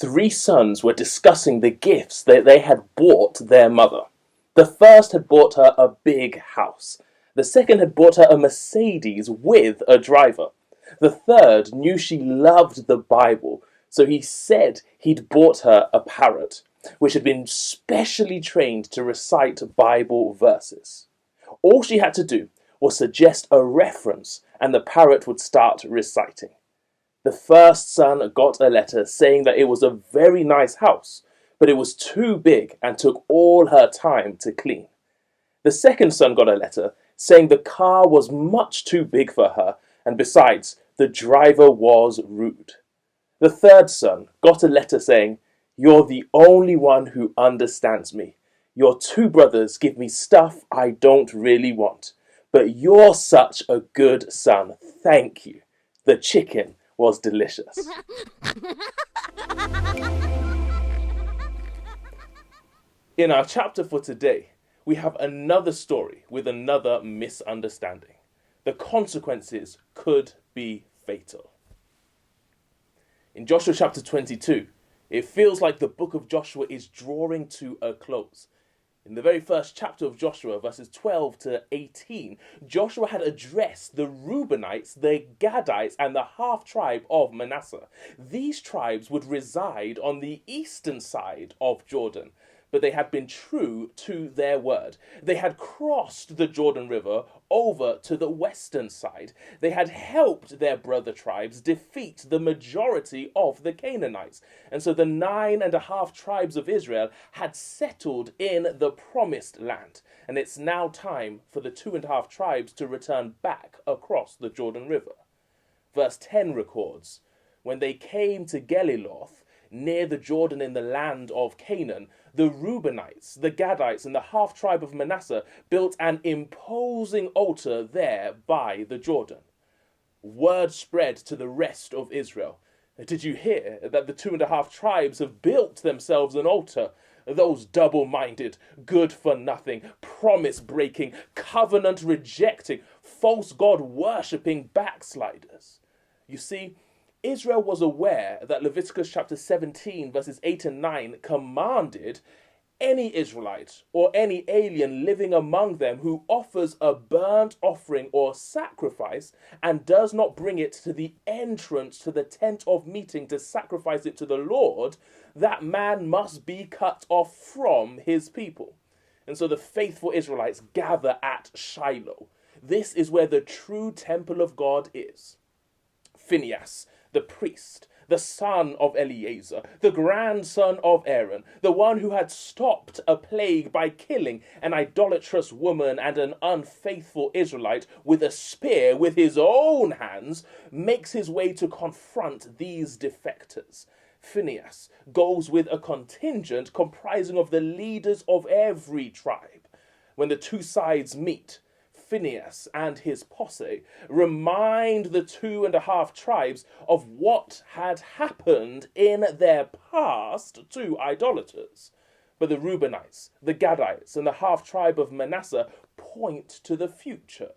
Three sons were discussing the gifts that they had bought their mother. The first had bought her a big house. The second had bought her a Mercedes with a driver. The third knew she loved the Bible, so he said he'd bought her a parrot, which had been specially trained to recite Bible verses. All she had to do was suggest a reference, and the parrot would start reciting. The first son got a letter saying that it was a very nice house, but it was too big and took all her time to clean. The second son got a letter saying the car was much too big for her, and besides, the driver was rude. The third son got a letter saying, "You're the only one who understands me. Your two brothers give me stuff I don't really want, but you're such a good son. Thank you." The chicken was delicious. In our chapter for today, we have another story with another misunderstanding. The consequences could be fatal. In Joshua chapter 22, it feels like the book of Joshua is drawing to a close. In the very first chapter of Joshua, verses 12 to 18, Joshua had addressed the Reubenites, the Gadites, and the half-tribe of Manasseh. These tribes would reside on the eastern side of Jordan, but they had been true to their word. They had crossed the Jordan River over to the western side. They had helped their brother tribes defeat the majority of the Canaanites. And so the 9.5 tribes of Israel had settled in the promised land. And it's now time for the 2.5 tribes to return back across the Jordan River. Verse 10 records, when they came to Geliloth, near the Jordan in the land of Canaan, the Reubenites, the Gadites, and the half-tribe of Manasseh built an imposing altar there by the Jordan. Word spread to the rest of Israel. Did you hear that the 2.5 tribes have built themselves an altar? Those double-minded, good-for-nothing, promise-breaking, covenant-rejecting, false god-worshipping backsliders. You see, Israel was aware that Leviticus chapter 17 verses 8 and 9 commanded any Israelite or any alien living among them who offers a burnt offering or sacrifice and does not bring it to the entrance to the tent of meeting to sacrifice it to the Lord, that man must be cut off from his people. And so the faithful Israelites gather at Shiloh. This is where the true temple of God is. Phinehas, the priest, the son of Eleazar, the grandson of Aaron, the one who had stopped a plague by killing an idolatrous woman and an unfaithful Israelite with a spear with his own hands, makes his way to confront these defectors. Phinehas goes with a contingent comprising of the leaders of every tribe. When the two sides meet, Phinehas and his posse remind the 2.5 tribes of what had happened in their past to idolaters. But the Reubenites, the Gadites, and the half-tribe of Manasseh point to the future.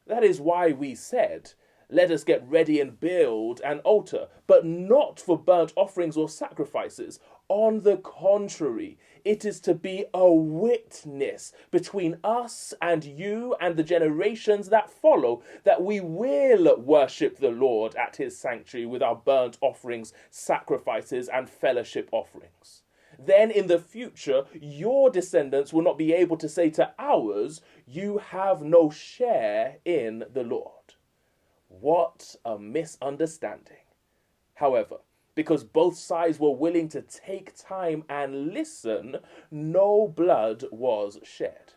That is why we said, let us get ready and build an altar, but not for burnt offerings or sacrifices. On the contrary, it is to be a witness between us and you and the generations that follow, that we will worship the Lord at his sanctuary with our burnt offerings, sacrifices, and fellowship offerings. Then in the future, your descendants will not be able to say to ours, you have no share in the Lord. What a misunderstanding. However, because both sides were willing to take time and listen, no blood was shed.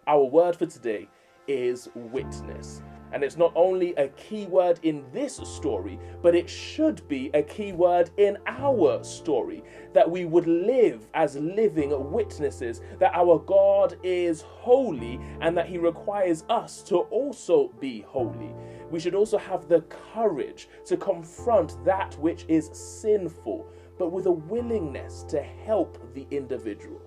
Our word for today is witness. And it's not only a key word in this story, but it should be a key word in our story, that we would live as living witnesses, that our God is holy and that he requires us to also be holy. We should also have the courage to confront that which is sinful, but with a willingness to help the individual.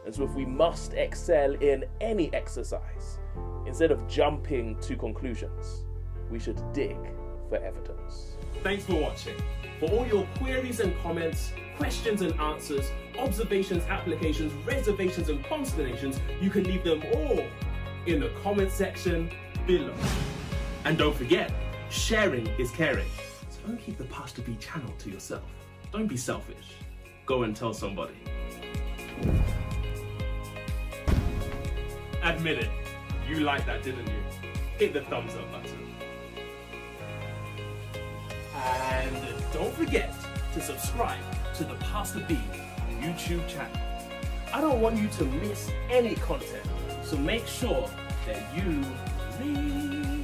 And so if we must excel in any exercise, instead of jumping to conclusions, we should dig for evidence. Thanks for watching. For all your queries and comments, questions and answers, observations, applications, reservations and consternations, you can leave them all in the comment section below. And don't forget, sharing is caring. So don't keep the Pastor B channel to yourself. Don't be selfish. Go and tell somebody. Admit it, you liked that, didn't you? Hit the thumbs up button. And don't forget to subscribe to the Pastor B YouTube channel. I don't want you to miss any content, so make sure that you read.